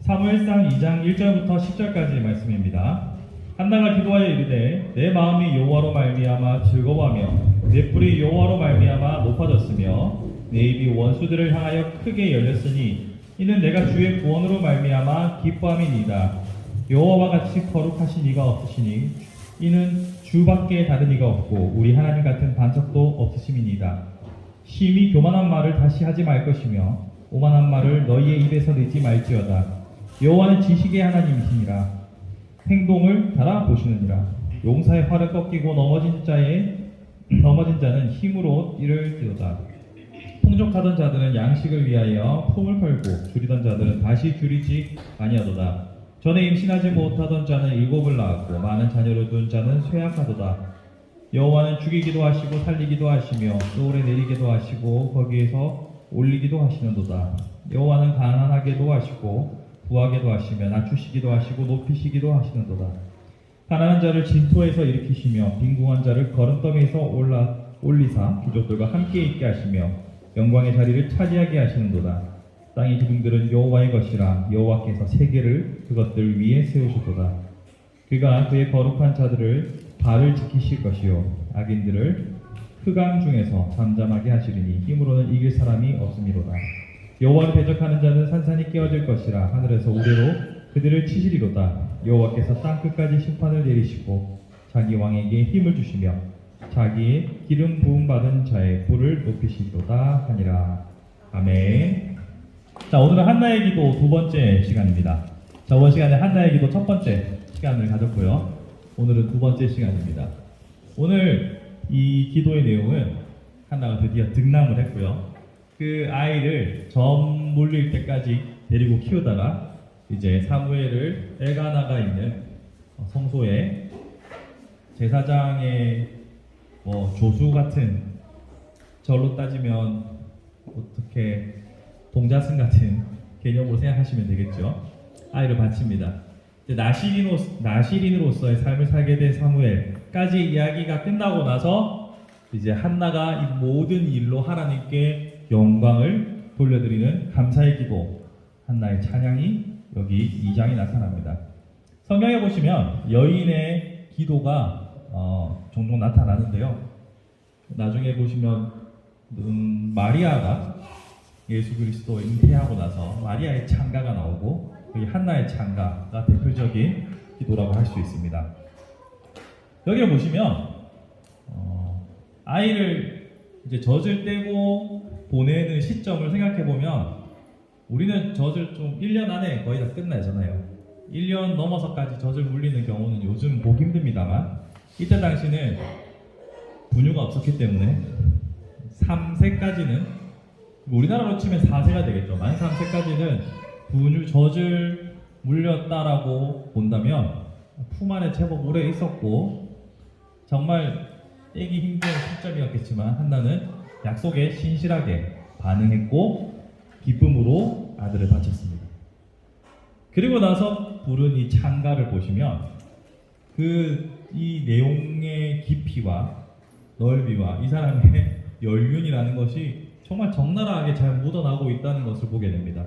사무엘상 2장 1절부터 10절까지의 말씀입니다. 한나가 기도하여 이르되 내 마음이 여호와로 말미암아 즐거워하며 내 뿔이 여호와로 말미암아 높아졌으며 내 입이 원수들을 향하여 크게 열렸으니 이는 내가 주의 구원으로 말미암아 기뻐함이니이다. 여호와와 같이 거룩하신 이가 없으시니 이는 주밖에 다른 이가 없고 우리 하나님 같은 반석도 없으심이니이다. 심히 교만한 말을 다시 하지 말 것이며 오만한 말을 너희의 입에서 내지 말지어다. 여호와는 지식의 하나님이시니라. 행동을 달아보시느니라. 용사의 활을 꺾이고 넘어진 자는 힘으로 이를 띠도다. 풍족하던 자들은 양식을 위하여 품을 펄고 줄이던 자들은 다시 줄이지 아니하도다. 전에 임신하지 못하던 자는 7을 낳았고 많은 자녀를 둔 자는 쇠약하도다. 여호와는 죽이기도 하시고 살리기도 하시며 소울에 내리기도 하시고 거기에서 올리기도 하시는도다. 여호와는 가난하게도 하시고 부하게도 하시며 낮추시기도 하시고 높이시기도 하시는도다. 가난한 자를 진토에서 일으키시며 빈궁한 자를 거름더미에서 올리사 귀족들과 함께 있게 하시며 영광의 자리를 차지하게 하시는도다. 땅의 기둥들은 여호와의 것이라. 여호와께서 세계를 그것들 위에 세우셨도다. 그가 그의 거룩한 자들을 발을 지키실 것이요 악인들을 흑암 중에서 잠잠하게 하시리니 힘으로는 이길 사람이 없음이로다. 여호와를 대적하는 자는 산산이 깨어질 것이라. 하늘에서 우레로 그들을 치시리로다. 여호와께서 땅 끝까지 심판을 내리시고 자기 왕에게 힘을 주시며 자기의 기름 부음 받은 자의 뿔을 높이시리로다 하니라. 아멘. 자, 오늘은 한나의 기도 두 번째 시간입니다. 저번 시간에 한나의 기도 첫 번째 시간을 가졌고요. 오늘은 두 번째 시간입니다. 오늘 이 기도의 내용은 한나가 드디어 등남을 했고요. 그 아이를 점 물릴 때까지 데리고 키우다가 이제 사무엘을 엘가나가 있는 성소에 제사장의 조수 같은, 절로 따지면 어떻게 동자승 같은 개념으로 생각하시면 되겠죠. 아이를 바칩니다. 나시린으로서의 삶을 살게 된 사무엘까지 이야기가 끝나고 나서 이제 한나가 이 모든 일로 하나님께 영광을 돌려드리는 감사의 기도, 한나의 찬양이 여기 2장에 나타납니다. 성경에 보시면 여인의 기도가 종종 나타나는데요. 나중에 보시면 마리아가 예수 그리스도 잉태하고 나서 마리아의 찬가가 나오고 여기 한나의 찬가가 대표적인 기도라고 할 수 있습니다. 여기를 보시면 아이를 이제 젖을 떼고 보내는 시점을 생각해 보면 우리는 젖을 좀 1년 안에 거의 다 끝나잖아요. 1년 넘어서까지 젖을 물리는 경우는 요즘 보기 힘듭니다만 이때 당시는 분유가 없었기 때문에 3세까지는, 우리나라로 치면 4세가 되겠죠. 만 3세까지는 젖을 물렸다라고 본다면 품 안에 제법 오래 있었고 정말 떼기 힘든 시점이었겠지만 한나는 약속에 신실하게 반응했고 기쁨으로 아들을 바쳤습니다. 그리고 나서 부른 이 찬가를 보시면 이 내용의 깊이와 넓이와 이 사람의 연륜이라는 것이 정말 적나라하게 잘 묻어나고 있다는 것을 보게 됩니다.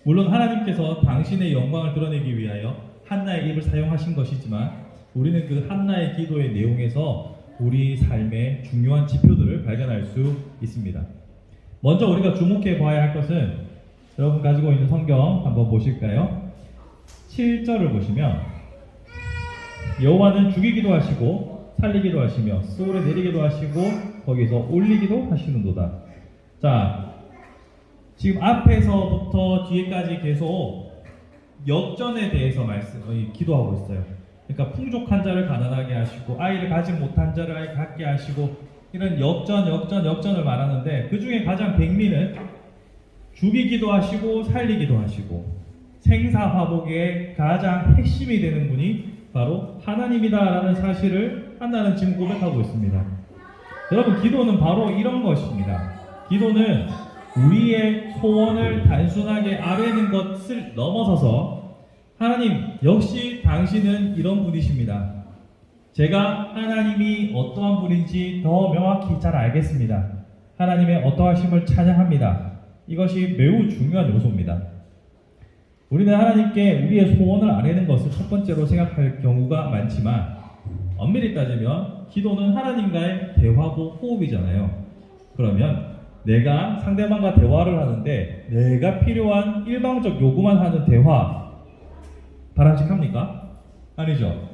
물론 하나님께서 당신의 영광을 드러내기 위하여 한나의 입을 사용하신 것이지만 우리는 그 한나의 기도의 내용에서 우리 삶의 중요한 지표들을 발견할 수 있습니다. 먼저 우리가 주목해 봐야 할 것은 여러분 가지고 있는 성경 한번 보실까요? 7절을 보시면 여호와는 죽이기도 하시고 살리기도 하시며 소울에 내리기도 하시고 거기서 올리기도 하시는도다. 자, 지금 앞에서부터 뒤에까지 계속 역전에 대해서 기도하고 있어요. 그러니까 풍족한 자를 가난하게 하시고 아이를 가지 못한 자를 아이 갖게 하시고 이런 역전을 말하는데 그 중에 가장 백미는 죽이기도 하시고 살리기도 하시고 생사화복의 가장 핵심이 되는 분이 바로 하나님이다라는 사실을 한나는 지금 고백하고 있습니다. 여러분, 기도는 바로 이런 것입니다. 기도는 우리의 소원을 단순하게 아뢰는 것을 넘어서서 하나님, 역시 당신은 이런 분이십니다. 제가 하나님이 어떠한 분인지 더 명확히 잘 알겠습니다. 하나님의 어떠하심을 찬양합니다. 이것이 매우 중요한 요소입니다. 우리는 하나님께 우리의 소원을 아뢰는 것을 첫 번째로 생각할 경우가 많지만 엄밀히 따지면 기도는 하나님과의 대화고 호흡이잖아요. 그러면 내가 상대방과 대화를 하는데 내가 필요한 일방적 요구만 하는 대화 바람직합니까? 아니죠.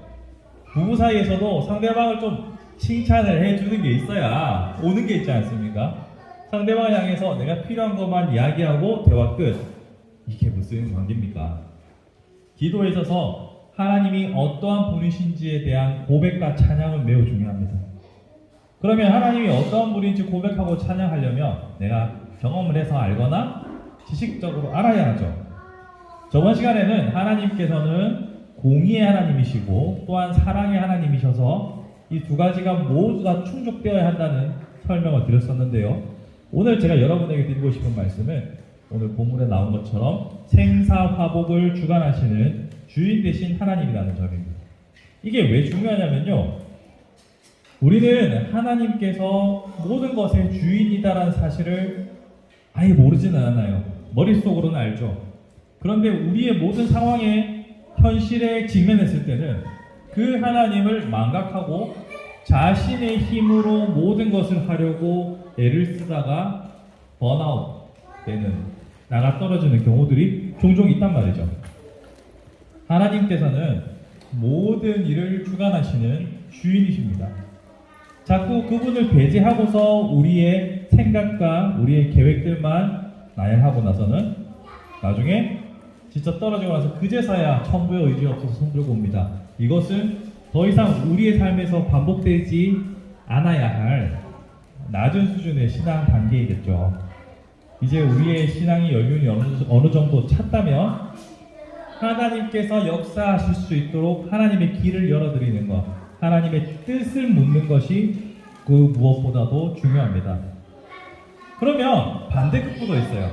부부 사이에서도 상대방을 좀 칭찬을 해주는 게 있어야 오는 게 있지 않습니까? 상대방을 향해서 내가 필요한 것만 이야기하고 대화 끝. 이게 무슨 관계입니까? 기도에 있어서 하나님이 어떠한 분이신지에 대한 고백과 찬양은 매우 중요합니다. 그러면 하나님이 어떠한 분인지 고백하고 찬양하려면 내가 경험을 해서 알거나 지식적으로 알아야 하죠. 저번 시간에는 하나님께서는 공의의 하나님이시고 또한 사랑의 하나님이셔서 이 두 가지가 모두 다 충족되어야 한다는 설명을 드렸었는데요. 오늘 제가 여러분에게 드리고 싶은 말씀은 오늘 본문에 나온 것처럼 생사화복을 주관하시는 주인 되신 하나님이라는 점입니다. 이게 왜 중요하냐면요. 우리는 하나님께서 모든 것의 주인이다라는 사실을 아예 모르지는 않아요. 머릿속으로는 알죠. 그런데 우리의 모든 상황에 현실에 직면했을 때는 그 하나님을 망각하고 자신의 힘으로 모든 것을 하려고 애를 쓰다가 번아웃 되는 나가 떨어지는 경우들이 종종 있단 말이죠. 하나님께서는 모든 일을 주관하시는 주인이십니다. 자꾸 그분을 배제하고서 우리의 생각과 우리의 계획들만 나열하고 나서는 나중에 진짜 떨어지고 나서 그제서야 천부의 의지 없어서 손들고 옵니다. 이것은 더 이상 우리의 삶에서 반복되지 않아야 할 낮은 수준의 신앙 단계이겠죠. 이제 우리의 신앙의 연륜이 어느 정도 찼다면 하나님께서 역사하실 수 있도록 하나님의 길을 열어드리는 것, 하나님의 뜻을 묻는 것이 그 무엇보다도 중요합니다. 그러면 반대급부도 있어요.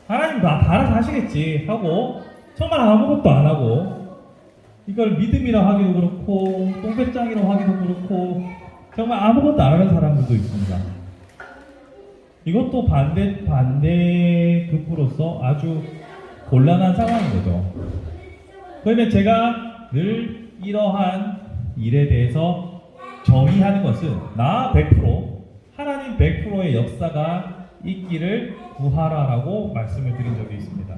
하나님 다 알아서 하시겠지 하고 정말 아무것도 안 하고 이걸 믿음이라 하기도 그렇고 똥배짱이라 하기도 그렇고 정말 아무것도 안 하는 사람들도 있습니다. 이것도 반대급부로서 아주 곤란한 상황인 거죠. 그러면 제가 늘 이러한 일에 대해서 정의하는 것은 나 100%, 하나님 100%의 역사가 있기를 구하라라고 말씀을 드린 적이 있습니다.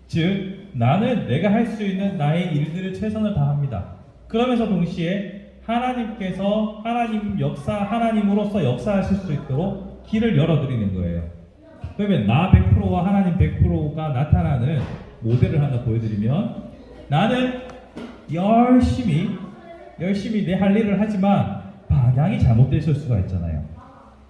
즉 나는 내가 할 수 있는 나의 일들을 최선을 다합니다. 그러면서 동시에 하나님께서 하나님으로서 역사하실 수 있도록 길을 열어드리는 거예요. 그러면 나 100%와 하나님 100%가 나타나는 모델을 하나 보여드리면 나는 열심히 내 할 일을 하지만 방향이 잘못됐을 수가 있잖아요.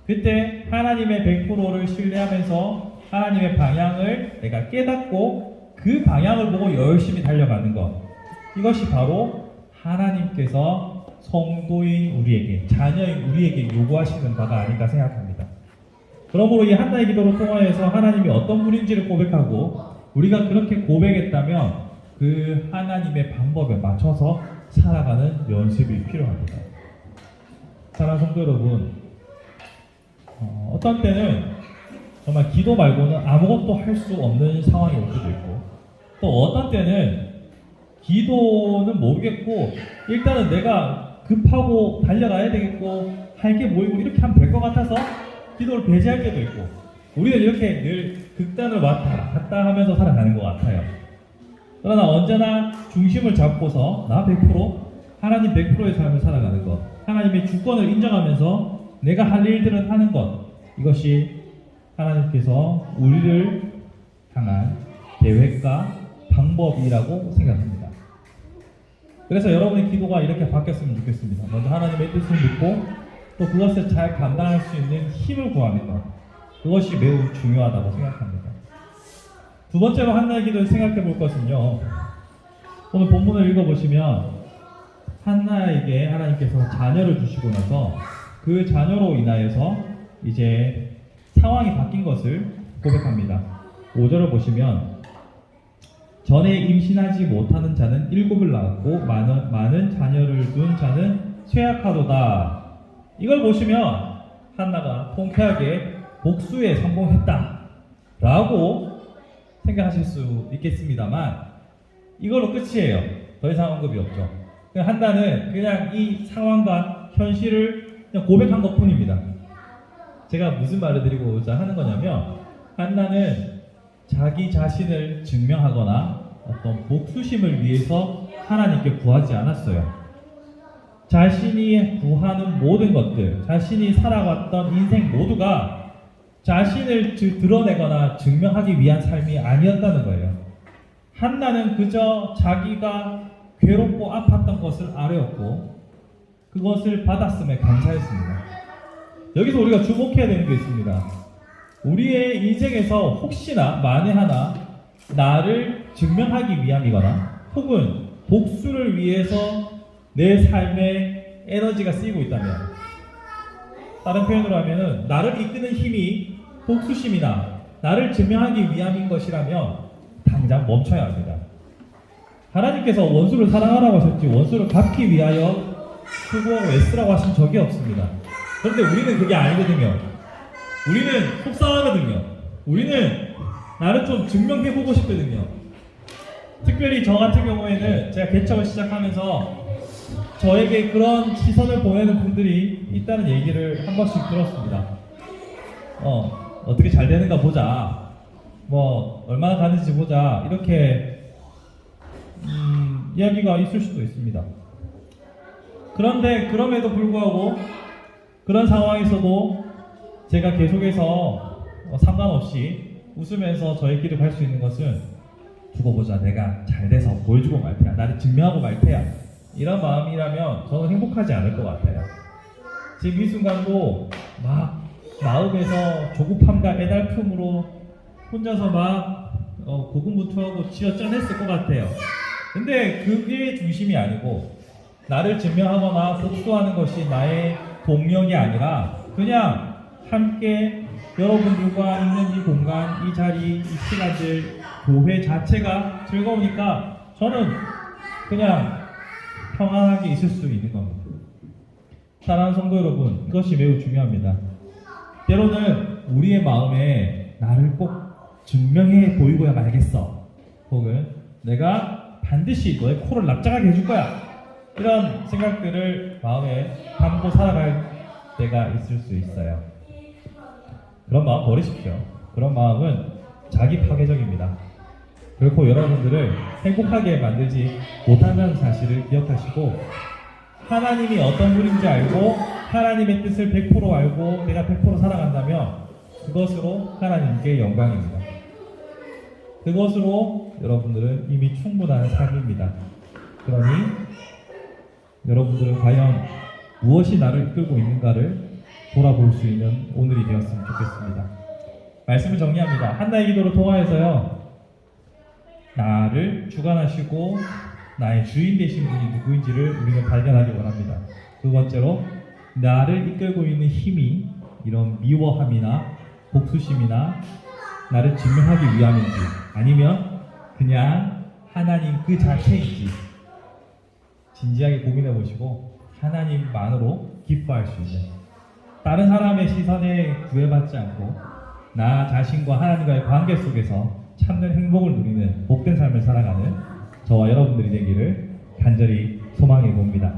그때 하나님의 100%를 신뢰하면서 하나님의 방향을 내가 깨닫고 그 방향을 보고 열심히 달려가는 것, 이것이 바로 하나님께서 성도인 우리에게, 자녀인 우리에게 요구하시는 바가 아닌가 생각합니다. 그러므로 이 한나의 기도를 통하여서 하나님이 어떤 분인지를 고백하고 우리가 그렇게 고백했다면 그 하나님의 방법에 맞춰서 살아가는 연습이 필요합니다. 사랑하는 성도 여러분, 어떤 때는 정말 기도 말고는 아무것도 할 수 없는 상황이 올 수도 있고 또 어떤 때는 기도는 모르겠고 일단은 내가 급하고 달려가야 되겠고 할 게 모이고 이렇게 하면 될 것 같아서 기도를 배제할 때도 있고 우리는 이렇게 늘 극단을 왔다 갔다 하면서 살아가는 것 같아요. 그러나 언제나 중심을 잡고서 나 100%, 하나님 100%의 삶을 살아가는 것, 하나님의 주권을 인정하면서 내가 할 일들은 하는 것, 이것이 하나님께서 우리를 향한 계획과 방법이라고 생각합니다. 그래서 여러분의 기도가 이렇게 바뀌었으면 좋겠습니다. 먼저 하나님의 뜻을 묻고 또 그것을 잘 감당할 수 있는 힘을 구하는 것, 그것이 매우 중요하다고 생각합니다. 두 번째로 한나의 기도를 생각해 볼 것은요, 오늘 본문을 읽어보시면 한나에게 하나님께서 자녀를 주시고 나서 그 자녀로 인하여서 이제 상황이 바뀐 것을 고백합니다. 5절을 보시면 전에 임신하지 못하는 자는 7을 낳았고 많은 자녀를 둔 자는 쇠약하도다. 이걸 보시면 한나가 통쾌하게 복수에 성공했다 라고 생각하실 수 있겠습니다만 이걸로 끝이에요. 더 이상 언급이 없죠. 그냥 한나는 그냥 이 상황과 현실을 그냥 고백한 것 뿐입니다. 제가 무슨 말을 드리고자 하는 거냐면 한나는 자기 자신을 증명하거나 어떤 복수심을 위해서 하나님께 구하지 않았어요. 자신이 구하는 모든 것들, 자신이 살아왔던 인생 모두가 자신을 드러내거나 증명하기 위한 삶이 아니었다는 거예요. 한나는 그저 자기가 괴롭고 아팠던 것을 아뢰었고 그것을 받았음에 감사했습니다. 여기서 우리가 주목해야 되는 게 있습니다. 우리의 인생에서 혹시나 만에 하나 나를 증명하기 위함이거나 혹은 복수를 위해서 내 삶에 에너지가 쓰이고 있다면, 다른 표현으로 하면은 나를 이끄는 힘이 복수심이나 나를 증명하기 위함인 것이라면 당장 멈춰야 합니다. 하나님께서 원수를 사랑하라고 하셨지 원수를 갚기 위하여 수고하고 애쓰라고 하신 적이 없습니다. 그런데 우리는 그게 아니거든요. 우리는 속상하거든요. 우리는 나를 좀 증명해보고 싶거든요. 특별히 저 같은 경우에는 제가 개척을 시작하면서 저에게 그런 시선을 보내는 분들이 있다는 얘기를 한 번씩 들었습니다. 어떻게 잘 되는가 보자. 얼마나 가는지 보자. 이렇게 이야기가 있을 수도 있습니다. 그런데 그럼에도 불구하고 그런 상황에서도 제가 계속해서 상관없이 웃으면서 저의 길을 갈 수 있는 것은 두고 보자. 내가 잘 돼서 보여주고 말 테야. 나를 증명하고 말 테야. 이런 마음이라면 저는 행복하지 않을 것 같아요. 지금 이 순간도 막 마음에서 조급함과 애달픔으로 혼자서 막 고군분투하고 쥐어짜냈을 것 같아요. 근데 그게 중심이 아니고 나를 증명하거나 복수하는 것이 나의 동력이 아니라 그냥 함께 여러분들과 있는 이 공간, 이 자리, 이 시간들, 교회 자체가 즐거우니까 저는 그냥 평안하게 있을 수 있는 겁니다. 사랑하는 성도 여러분, 이것이 매우 중요합니다. 때로는 우리의 마음에 나를 꼭 증명해 보이고야 말겠어. 혹은 내가 반드시 너의 코를 납작하게 해줄 거야. 이런 생각들을 마음에 담고 살아갈 때가 있을 수 있어요. 그런 마음 버리십시오. 그런 마음은 자기 파괴적입니다. 결코 여러분들을 행복하게 만들지 못한다는 사실을 기억하시고 하나님이 어떤 분인지 알고 하나님의 뜻을 100% 알고 내가 100% 살아간다면 그것으로 하나님께 영광입니다. 그것으로 여러분들은 이미 충분한 삶입니다. 그러니 여러분들은 과연 무엇이 나를 이끌고 있는가를 돌아볼 수 있는 오늘이 되었으면 좋겠습니다. 말씀을 정리합니다. 한나의 기도를 통하여서요, 나를 주관하시고 나의 주인 되신 분이 누구인지를 우리는 발견하기 원합니다. 두 번째로 나를 이끌고 있는 힘이 이런 미워함이나 복수심이나 나를 증명하기 위함인지 아니면 그냥 하나님 그 자체인지 진지하게 고민해 보시고 하나님만으로 기뻐할 수 있는, 다른 사람의 시선에 구애받지 않고 나 자신과 하나님과의 관계 속에서 참된 행복을 누리는 복된 삶을 살아가는 저와 여러분들이 되기를 간절히 소망해 봅니다.